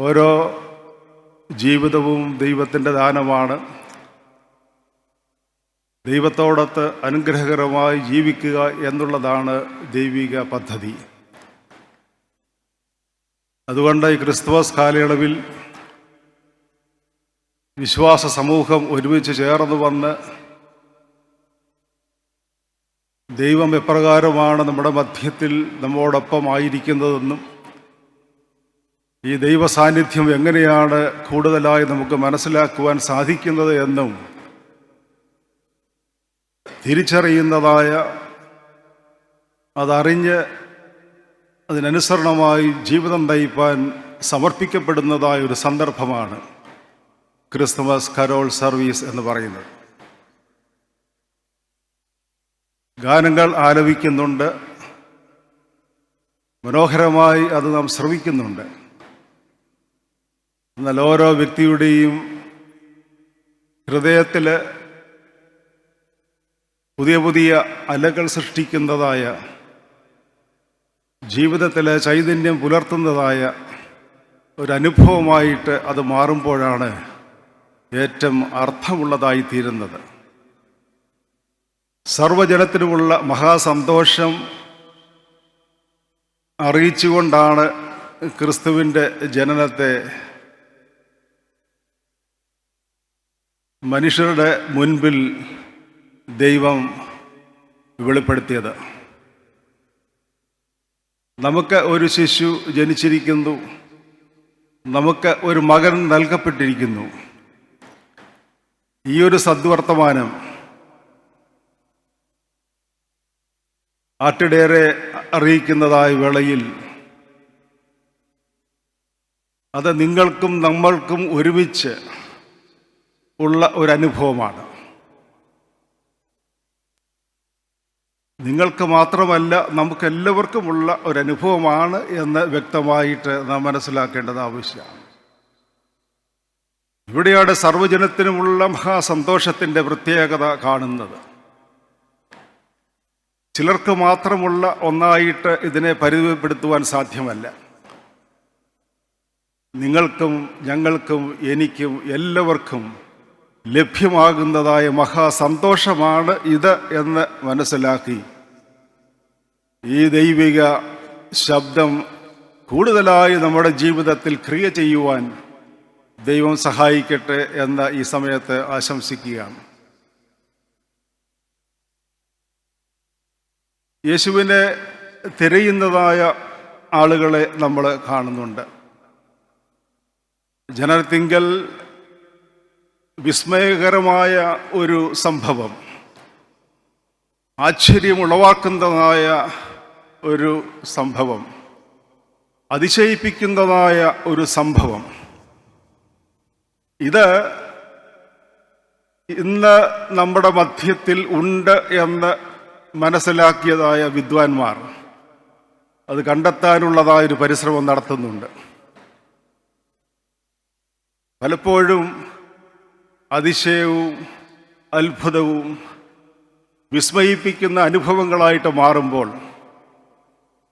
ഓരോ ജീവിതവും ദൈവത്തിൻ്റെ ദാനമാണ്. ദൈവത്തോടൊത്ത് അനുഗ്രഹകരമായി ജീവിക്കുക എന്നുള്ളതാണ് ദൈവിക പദ്ധതി. അതുകൊണ്ട് ഈ ക്രിസ്തുമസ് കാലയളവിൽ വിശ്വാസ സമൂഹം ഒരുമിച്ച് ചേർന്ന് വന്ന് ദൈവം എപ്രകാരമാണ് നമ്മുടെ മധ്യത്തിൽ നമ്മോടൊപ്പം ആയിരിക്കുന്നതെന്നും ഈ ദൈവ സാന്നിധ്യം എങ്ങനെയാണ് കൂടുതലായി നമുക്ക് മനസ്സിലാക്കുവാൻ സാധിക്കുന്നത് എന്നും തിരിച്ചറിയുന്നതായ, അതറിഞ്ഞ് അതിനനുസരണമായി ജീവിതം നയിപ്പാൻ സമർപ്പിക്കപ്പെടുന്നതായ ഒരു സന്ദർഭമാണ് ക്രിസ്തുമസ് കരോൾ സർവീസ് എന്ന് പറയുന്നത്. ഗാനങ്ങൾ ആലപിക്കുന്നുണ്ട്, മനോഹരമായി അത് നാം ശ്രവിക്കുന്നുണ്ട്. എന്നാൽ ഓരോ വ്യക്തിയുടെയും ഹൃദയത്തിൽ പുതിയ പുതിയ അലകൾ സൃഷ്ടിക്കുന്നതായ, ജീവിതത്തിൽ ചൈതന്യം പുലർത്തുന്നതായ ഒരനുഭവമായിട്ട് അത് മാറുമ്പോഴാണ് ഏറ്റവും അർത്ഥമുള്ളതായി തീരുന്നത്. സർവജനത്തിനുമുള്ള മഹാസന്തോഷം അറിയിച്ചുകൊണ്ടാണ് ക്രിസ്തുവിൻ്റെ ജനനത്തെ മനുഷ്യരുടെ മുൻപിൽ ദൈവം വെളിപ്പെടുത്തിയത്. നമുക്ക് ഒരു ശിശു ജനിച്ചിരിക്കുന്നു, നമുക്ക് ഒരു മകൻ നൽകപ്പെട്ടിരിക്കുന്നു. ഈ ഒരു സദ്വർത്തമാനം ആട്ടിടേറെ അറിയിക്കുന്നതായ വേളയിൽ അത് നിങ്ങൾക്കും നമ്മൾക്കും ഒരുമിച്ച് ഉള്ള ഒരനുഭവമാണ്. നിങ്ങൾക്ക് മാത്രമല്ല, നമുക്കെല്ലാവർക്കുമുള്ള ഒരനുഭവമാണ് എന്ന് വ്യക്തമായിട്ട് നാം മനസ്സിലാക്കേണ്ടത് ആവശ്യമാണ്. ഇവിടെയാണ് സർവ്വജനത്തിനുമുള്ള മഹാസന്തോഷത്തിൻ്റെ പ്രത്യേകത കാണുന്നത്. ചിലർക്ക് മാത്രമുള്ള ഒന്നായിട്ട് ഇതിനെ പരിമിതപ്പെടുത്തുവാൻ സാധ്യമല്ല. നിങ്ങൾക്കും ഞങ്ങൾക്കും എനിക്കും എല്ലാവർക്കും ലഭ്യമാകുന്നതായ മഹാസന്തോഷമാണ് ഇത് എന്ന് മനസ്സിലാക്കി ഈ ദൈവിക ശബ്ദം കൂടുതലായി നമ്മുടെ ജീവിതത്തിൽ ക്രിയ ചെയ്യുവാൻ ദൈവം സഹായിക്കട്ടെ എന്ന് ഈ സമയത്ത് ആശംസിക്കുകയാണ്. യേശുവിനെ തിരയുന്നതായ ആളുകളെ നമ്മൾ കാണുന്നുണ്ട്. ജനത്തിങ്കൽ വിസ്മയകരമായ ഒരു സംഭവം, ആശ്ചര്യമുളവാക്കുന്നതായ ഒരു സംഭവം, അതിശയിപ്പിക്കുന്നതായ ഒരു സംഭവം. ഇത് ഇന്ന് നമ്മുടെ മധ്യത്തിൽ ഉണ്ട് എന്ന് മനസ്സിലാക്കിയതായ വിദ്വാൻമാർ അത് കണ്ടെത്താനുള്ളതായൊരു പരിശ്രമം നടത്തുന്നുണ്ട്. പലപ്പോഴും അതിശയവും അത്ഭുതവും വിസ്മയിപ്പിക്കുന്ന അനുഭവങ്ങളായിട്ട് മാറുമ്പോൾ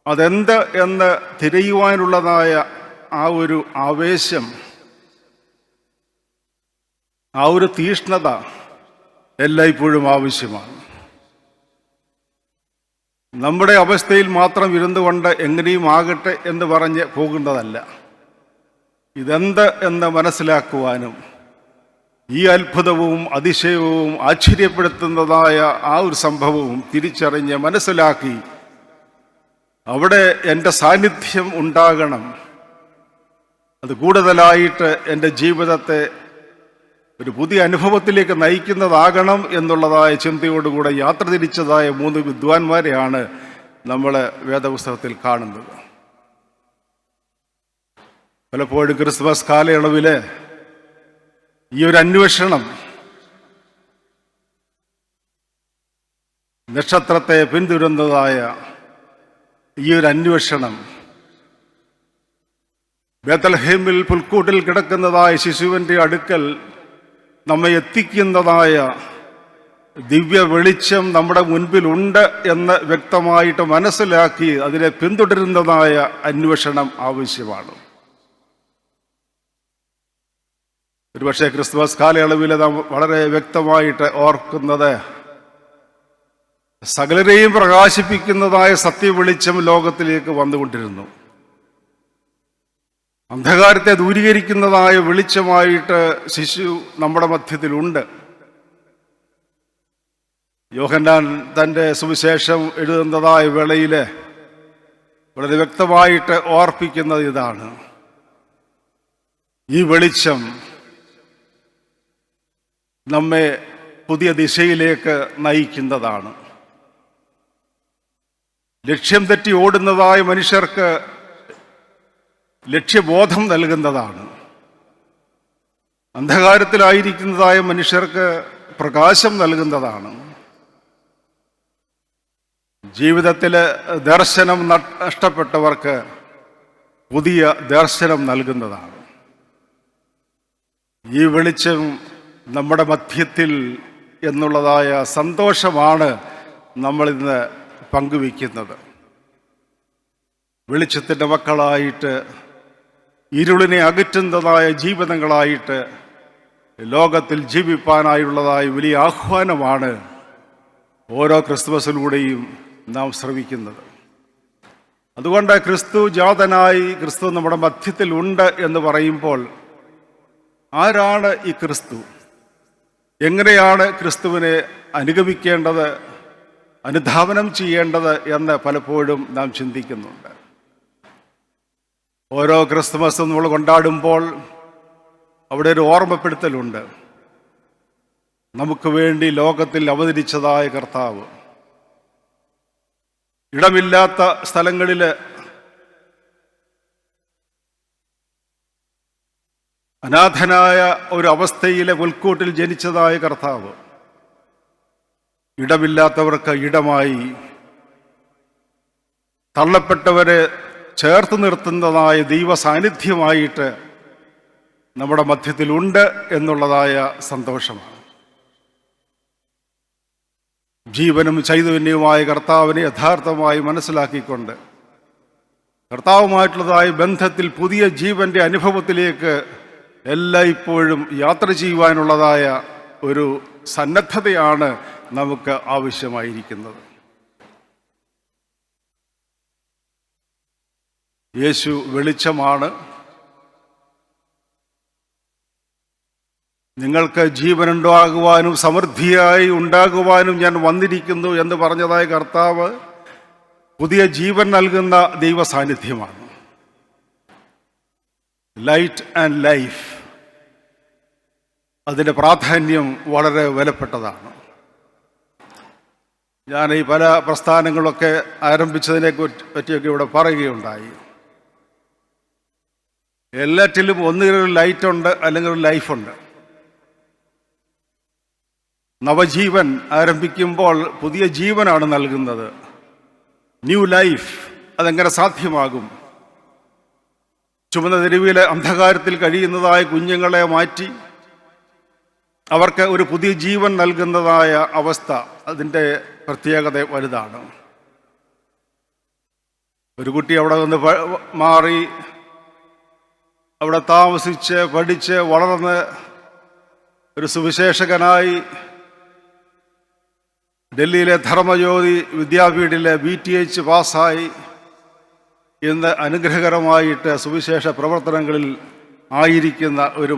അതെന്ത് എന്ന് തിരയുവാനുള്ളതായ ആ ഒരു ആവേശം, ആ ഒരു തീഷ്ണത എല്ലായ്പ്പോഴും ആവശ്യമാണ്. നമ്മുടെ അവസ്ഥയിൽ മാത്രം ഇരുന്നുകൊണ്ട് എങ്ങനെയും ആകട്ടെ എന്ന് പറഞ്ഞ് പോകുന്നതല്ല. ഇതെന്ത് എന്ന് മനസ്സിലാക്കുവാനും ഈ അത്ഭുതവും അതിശയവും ആശ്ചര്യപ്പെടുത്തുന്നതായ ആ ഒരു സംഭവവും തിരിച്ചറിഞ്ഞ് മനസ്സിലാക്കി അവിടെ എൻ്റെ സാന്നിധ്യം ഉണ്ടാകണം, അത് കൂടുതലായിട്ട് എൻ്റെ ജീവിതത്തെ ഒരു പുതിയ അനുഭവത്തിലേക്ക് നയിക്കുന്നതാകണം എന്നുള്ളതായ ചിന്തയോടുകൂടെ യാത്ര തിരിച്ചതായ 3 വിദ്വാൻമാരെയാണ് നമ്മൾ വേദപുസ്തകത്തിൽ കാണുന്നത്. പലപ്പോഴും ക്രിസ്മസ് കാലയളവിൽ ഈ ഒരു അന്വേഷണം, നക്ഷത്രത്തെ പിന്തുടരുന്നതായ ഈ ഒരു അന്വേഷണം, ബേത്ലഹേമിൽ പുൽക്കൂട്ടിൽ കിടക്കുന്നതായ ശിശുവിൻ്റെ അടുക്കൽ നമ്മെ എത്തിക്കുന്നതായ ദിവ്യ വെളിച്ചം നമ്മുടെ മുൻപിലുണ്ട് എന്ന് വ്യക്തമായിട്ട് മനസ്സിലാക്കി അതിനെ പിന്തുടരുന്നതായ അന്വേഷണം ആവശ്യമാണ്. ഒരുപക്ഷെ ക്രിസ്തുമസ് കാലയളവിൽ നാം വളരെ വ്യക്തമായിട്ട് ഓർക്കുന്നത്, സകലരെയും പ്രകാശിപ്പിക്കുന്നതായ സത്യവെളിച്ചം ലോകത്തിലേക്ക് വന്നുകൊണ്ടിരുന്നു. അന്ധകാരത്തെ ദൂരീകരിക്കുന്നതായ വെളിച്ചമായിട്ട് ശിശു നമ്മുടെ മധ്യത്തിലുണ്ട്. യോഹന്നാൻ തൻ്റെ സുവിശേഷം എഴുതുന്നതായ വേളയിൽ വളരെ വ്യക്തമായിട്ട് ഓർപ്പിക്കുന്നത് ഇതാണ്: ഈ വെളിച്ചം നമ്മെ പുതിയ ദിശയിലേക്ക് നയിക്കുന്നതാണ്. ലക്ഷ്യം തെറ്റി ഓടുന്നതായ മനുഷ്യർക്ക് ലക്ഷ്യബോധം നൽകുന്നതാണ്. അന്ധകാരത്തിലായിരിക്കുന്നതായ മനുഷ്യർക്ക് പ്രകാശം നൽകുന്നതാണ്. ജീവിതത്തിൽ ദർശനം നഷ്ടപ്പെട്ടവർക്ക് പുതിയ ദർശനം നൽകുന്നതാണ്. ഈ വെളിച്ചം നമ്മുടെ മധ്യത്തിൽ എന്നുള്ളതായ സന്തോഷമാണ് നമ്മളിന്ന് പങ്കുവയ്ക്കുന്നത്. വെളിച്ചത്തിൻ്റെ മക്കളായിട്ട്, ഇരുളിനെ അകറ്റുന്നതായ ജീവിതങ്ങളായിട്ട് ലോകത്തിൽ ജീവിപ്പാനായുള്ളതായ വലിയ ആഹ്വാനമാണ് ഓരോ ക്രിസ്തുമസിലൂടെയും നാം ശ്രവിക്കുന്നത്. അതുകൊണ്ട് ക്രിസ്തു ജാതനായി, ക്രിസ്തു നമ്മുടെ മധ്യത്തിൽ ഉണ്ട് എന്ന് പറയുമ്പോൾ, ആരാണ് ഈ ക്രിസ്തു? എങ്ങനെയാണ് ക്രിസ്തുവിനെ അനുഗമിക്കേണ്ടത്, അനുധാവനം ചെയ്യേണ്ടത് എന്ന് പലപ്പോഴും നാം ചിന്തിക്കുന്നുണ്ട്. ഓരോ ക്രിസ്തുമസും നമ്മൾ കൊണ്ടാടുമ്പോൾ അവിടെ ഒരു ഓർമ്മപ്പെടുത്തലുണ്ട്. നമുക്ക് വേണ്ടി ലോകത്തിൽ അവതരിച്ചതായ കർത്താവ് ഇടമില്ലാത്ത സ്ഥലങ്ങളിൽ അനാഥനായ ഒരു അവസ്ഥയിലെ പുൽക്കൂട്ടിൽ ജനിച്ചതായ കർത്താവ് ഇടമില്ലാത്തവർക്ക് ഇടമായി, തള്ളപ്പെട്ടവരെ ചേർത്ത് നിർത്തുന്നതായ ദൈവ സാന്നിധ്യമായിട്ട് നമ്മുടെ മധ്യത്തിലുണ്ട് എന്നുള്ളതായ സന്തോഷമാണ്. ജീവനും ചൈതന്യവുമായ കർത്താവിനെ യഥാർത്ഥമായി മനസ്സിലാക്കിക്കൊണ്ട് കർത്താവുമായിട്ടുള്ളതായ ബന്ധത്തിൽ പുതിയ ജീവന്റെ അനുഭവത്തിലേക്ക് എല്ലായ്പ്പോഴും യാത്ര ചെയ്യുവാനുള്ളതായ ഒരു സന്നദ്ധതയാണ് നമുക്ക് ആവശ്യമായിരിക്കുന്നത്. യേശു വെളിച്ചമാണ്. നിങ്ങൾക്ക് ജീവനുണ്ടാകുവാനും സമൃദ്ധിയായി ഉണ്ടാകുവാനും ഞാൻ വന്നിരിക്കുന്നു എന്ന് പറഞ്ഞതായ കർത്താവ് പുതിയ ജീവൻ നൽകുന്ന ദൈവ സാന്നിധ്യമാണ്. ലൈറ്റ് ആൻഡ് ലൈഫ്, അതിൻ്റെ പ്രാധാന്യം വളരെ വിലപ്പെട്ടതാണ്. ഞാൻ ഈ പല പ്രസ്ഥാനങ്ങളൊക്കെ ആരംഭിച്ചതിനെ പറ്റിയൊക്കെ ഇവിടെ പറയുകയുണ്ടായി. എല്ലാറ്റിലും ഒന്നുകിലൊരു ലൈറ്റുണ്ട്, അല്ലെങ്കിൽ ഒരു ലൈഫുണ്ട്. നവജീവൻ ആരംഭിക്കുമ്പോൾ പുതിയ ജീവനാണ് നൽകുന്നത്, ന്യൂ ലൈഫ്. അതെങ്ങനെ സാധ്യമാകും? ചുമന്ന തെരുവിലെ അന്ധകാരത്തിൽ കഴിയുന്നതായ കുഞ്ഞുങ്ങളെ മാറ്റി അവർക്ക് ഒരു പുതിയ ജീവൻ നൽകുന്നതായ അവസ്ഥ, അതിൻ്റെ പ്രത്യേകത വലുതാണ്. ഒരു കുട്ടി അവിടെ നിന്ന് മാറി അവിടെ താമസിച്ച് പഠിച്ച് വളർന്ന് ഒരു സുവിശേഷകനായി ഡൽഹിയിലെ ധർമ്മജ്യോതി വിദ്യാപീഠിലെ BTH പാസ്സായി ഇന്ന് അനുഗ്രഹകരമായിട്ട് സുവിശേഷ പ്രവർത്തനങ്ങളിൽ ആയിരിക്കുന്ന ഒരു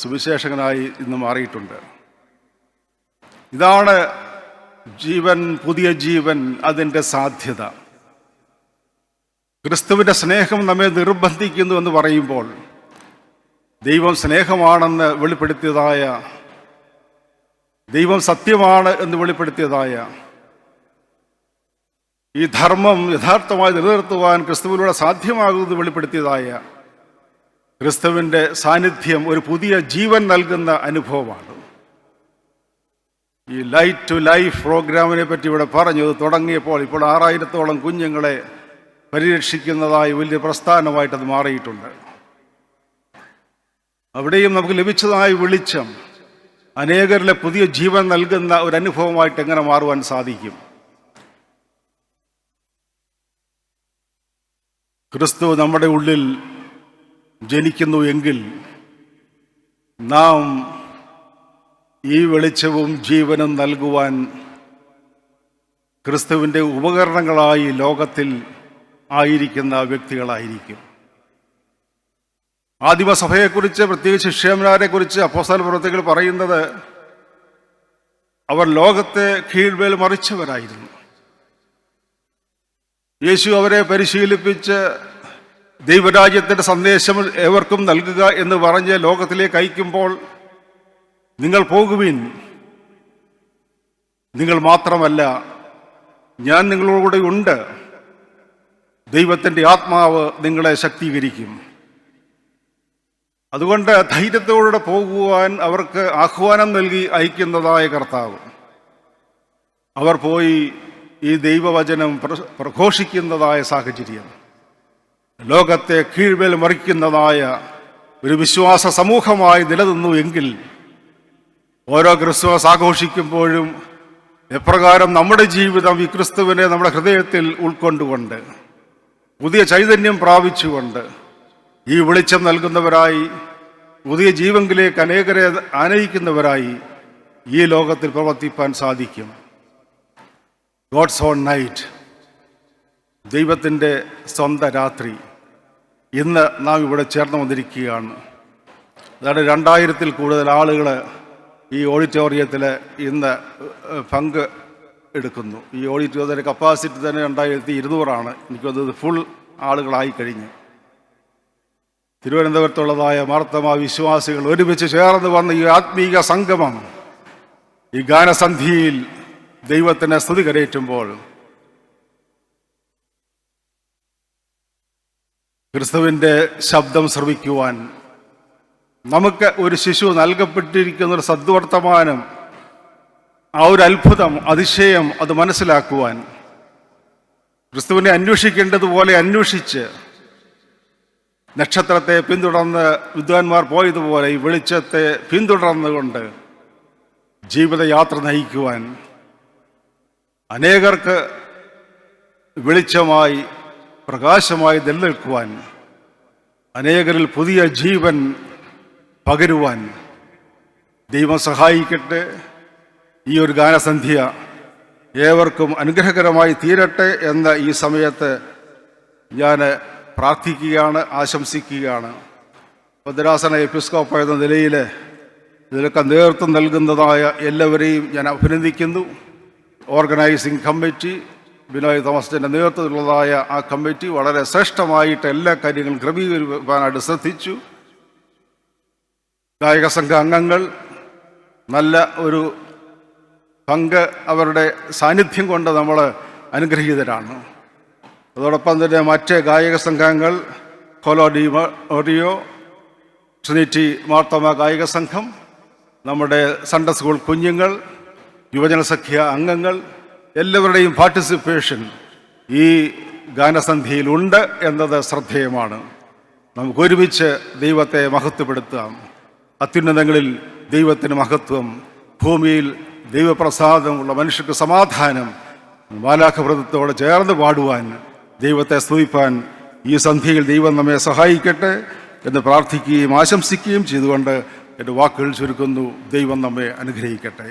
സുവിശേഷകനായി ഇന്ന് മാറിയിട്ടുണ്ട്. ഇതാണ് ജീവൻ, പുതിയ ജീവൻ, അതിൻ്റെ സാധ്യത. ക്രിസ്തുവിൻ്റെ സ്നേഹം നമ്മെ നിർബന്ധിക്കുന്നു എന്ന് പറയുമ്പോൾ, ദൈവം സ്നേഹമാണെന്ന് വെളിപ്പെടുത്തിയതായ, ദൈവം സത്യമാണ് എന്ന് വെളിപ്പെടുത്തിയതായ ഈ ധർമ്മം യഥാർത്ഥമായി നിലനിർത്തുവാൻ ക്രിസ്തുവിലൂടെ സാധ്യമാകുന്നത് വെളിപ്പെടുത്തിയതായ ക്രിസ്തുവിൻ്റെ സാന്നിധ്യം ഒരു പുതിയ ജീവൻ നൽകുന്ന അനുഭവമാണ്. ഈ ലൈറ്റ് ടു ലൈഫ് പ്രോഗ്രാമിനെ പറ്റി ഇവിടെ പറഞ്ഞു. തുടങ്ങിയപ്പോൾ ഇപ്പോൾ 6000-ഓളം കുഞ്ഞുങ്ങളെ പരിരക്ഷിക്കുന്നതായി വലിയ പ്രസ്ഥാനമായിട്ടത് മാറിയിട്ടുണ്ട്. അവിടെയും നമുക്ക് ലഭിച്ചതായ വെളിച്ചം അനേകരിലെ പുതിയ ജീവൻ നൽകുന്ന ഒരു അനുഭവമായിട്ട് എങ്ങനെ മാറുവാൻ സാധിക്കും? ക്രിസ്തു നമ്മുടെ ഉള്ളിൽ ജനിക്കുന്നു എങ്കിൽ നാം ഈ വെളിച്ചവും ജീവനും നൽകുവാൻ ക്രിസ്തുവിൻ്റെ ഉപകരണങ്ങളായി ലോകത്തിൽ ആയിരിക്കുന്ന വ്യക്തികളായിരിക്കും. ആദിമസഭയെക്കുറിച്ച്, പ്രത്യേകിച്ച് ശിഷ്യന്മാരെക്കുറിച്ച് അപ്പോസ്തല പ്രവൃത്തികൾ പറയുന്നത് അവർ ലോകത്തെ കീഴ്മേൽ മറിച്ചവരായിരുന്നു. യേശു അവരെ പരിശീലിപ്പിച്ച് ദൈവരാജ്യത്തിൻ്റെ സന്ദേശം ഏവർക്കും നൽകുക എന്ന് പറഞ്ഞ് ലോകത്തിലേക്ക് അയക്കുമ്പോൾ, നിങ്ങൾ പോകുവിൻ, നിങ്ങൾ മാത്രമല്ല ഞാൻ നിങ്ങളോടുകൂടെ ഉണ്ട്, ദൈവത്തിൻ്റെ ആത്മാവ് നിങ്ങളെ ശക്തീകരിക്കും. അതുകൊണ്ട് ധൈര്യത്തോടെ പോകുവാൻ അവർക്ക് ആഹ്വാനം നൽകി അയക്കുന്നതായ കർത്താവ്. അവർ പോയി ഈ ദൈവവചനം പ്രഘോഷിക്കുന്നതായ സാഹചര്യം, ലോകത്തെ കീഴ്മേൽ മറിക്കുന്നതായ ഒരു വിശ്വാസ സമൂഹമായി നിലനിന്നു എങ്കിൽ, ഓരോ ക്രിസ്തുമസ് ആഘോഷിക്കുമ്പോഴും എപ്രകാരം നമ്മുടെ ജീവിതം ഈ ക്രിസ്തുവിനെ നമ്മുടെ ഹൃദയത്തിൽ ഉൾക്കൊണ്ടുകൊണ്ട്, പുതിയ ചൈതന്യം പ്രാപിച്ചുകൊണ്ട്, ഈ വെളിച്ചം നൽകുന്നവരായി, പുതിയ ജീവങ്കിലേക്ക് അനേകരെ ആനയിക്കുന്നവരായി ഈ ലോകത്തിൽ പ്രവർത്തിപ്പാൻ സാധിക്കും. ഗോഡ്സ് ഓൺ നൈറ്റ്, ദൈവത്തിൻ്റെ സ്വന്തം രാത്രി, ഇന്ന് നാം ഇവിടെ ചേർന്ന് വന്നിരിക്കുകയാണ്. അതാണ് 2000-ൽ കൂടുതൽ ആളുകൾ ഈ ഓഡിറ്റോറിയത്തിൽ ഇന്ന് പങ്ക് എടുക്കുന്നു. ഈ ഓഡിറ്റോറിയത്തിൻ്റെ കപ്പാസിറ്റി തന്നെ 2200 എനിക്കത് ഫുൾ ആളുകളായി കഴിഞ്ഞു. തിരുവനന്തപുരത്തുള്ളതായ മാർത്തമ വിശ്വാസികൾ ഒരുമിച്ച് ചേർന്ന് വന്ന ഈ ആത്മീക സംഗമം, ഈ ഗാനസന്ധിയിൽ ദൈവത്തിന് സ്തുതി കരേറ്റുമ്പോൾ, ക്രിസ്തുവിൻ്റെ ശബ്ദം ശ്രവിക്കുവാൻ നമുക്ക് ഒരു ശിശു നൽകപ്പെട്ടിരിക്കുന്ന ഒരു സദ്വർത്തമാനം, ആ ഒരു അത്ഭുതം, അതിശയം അത് മനസ്സിലാക്കുവാൻ, ക്രിസ്തുവിനെ അന്വേഷിക്കേണ്ടതുപോലെ അന്വേഷിച്ച്, നക്ഷത്രത്തെ പിന്തുടർന്ന് വിദ്വാൻമാർ പോയതുപോലെ ഈ വെളിച്ചത്തെ പിന്തുടർന്നുകൊണ്ട് ജീവിതയാത്ര നയിക്കുവാൻ, അനേകർക്ക് വെളിച്ചമായി പ്രകാശമായി നിലനിൽക്കുവാൻ, അനേകരിൽ പുതിയ ജീവൻ പകരുവാൻ ദൈവം സഹായിക്കട്ടെ. ഈ ഒരു ഗാനസന്ധ്യ ഏവർക്കും അനുഗ്രഹകരമായി തീരട്ടെ എന്ന ഈ സമയത്ത് ഞാൻ പ്രാർത്ഥിക്കുകയാണ്, ആശംസിക്കുകയാണ്. ഭദ്രാസന എപ്പിസ്കോപ്പ എന്ന നിലയിൽ ഇതിലൊക്കെ നേതൃത്വം നൽകുന്നതായ എല്ലാവരെയും ഞാൻ അഭിനന്ദിക്കുന്നു. ഓർഗനൈസിംഗ് കമ്മിറ്റി, ബിനോയ് തോമസിൻ്റെ നേതൃത്വത്തിലുള്ളതായ ആ കമ്മിറ്റി വളരെ ശ്രേഷ്ഠമായിട്ട് എല്ലാ കാര്യങ്ങളും ക്രമീകരിക്കാനായിട്ട് ശ്രദ്ധിച്ചു. ഗായക സംഘ അംഗങ്ങൾ നല്ല ഒരു പങ്ക്, അവരുടെ സാന്നിധ്യം കൊണ്ട് നമ്മൾ അനുഗ്രഹീതരാണ്. അതോടൊപ്പം തന്നെ മറ്റ് ഗായക സംഘങ്ങൾ, കൊലോ ഡി ഓഡിയോ, ട്രിനിറ്റി മാർത്തോമ ഗായക സംഘം, നമ്മുടെ സൺഡേ സ്കൂൾ കുഞ്ഞുങ്ങൾ, യുവജന സഖ്യ അംഗങ്ങൾ, എല്ലാവരുടെയും പാർട്ടിസിപ്പേഷൻ ഈ ഗാനസന്ധ്യയിലുണ്ട് എന്നത് ശ്രദ്ധേയമാണ്. നമുക്കൊരുമിച്ച് ദൈവത്തെ മഹത്വപ്പെടുത്താം. അത്യുന്നതങ്ങളിൽ ദൈവത്തിന് മഹത്വം, ഭൂമിയിൽ ദൈവപ്രസാദമുള്ള മനുഷ്യർക്ക് സമാധാനം, മാലാഖവൃത്തത്തോടെ ചേർന്ന് പാടുവാൻ, ദൈവത്തെ സ്തുതിപ്പാൻ ഈ സന്ധ്യയിൽ ദൈവം നമ്മെ സഹായിക്കട്ടെ എന്ന് പ്രാർത്ഥിക്കുകയും ആശംസിക്കുകയും ചെയ്തുകൊണ്ട് എൻ്റെ വാക്കുകൾ ചുരുക്കുന്നു. ദൈവം നമ്മെ അനുഗ്രഹിക്കട്ടെ.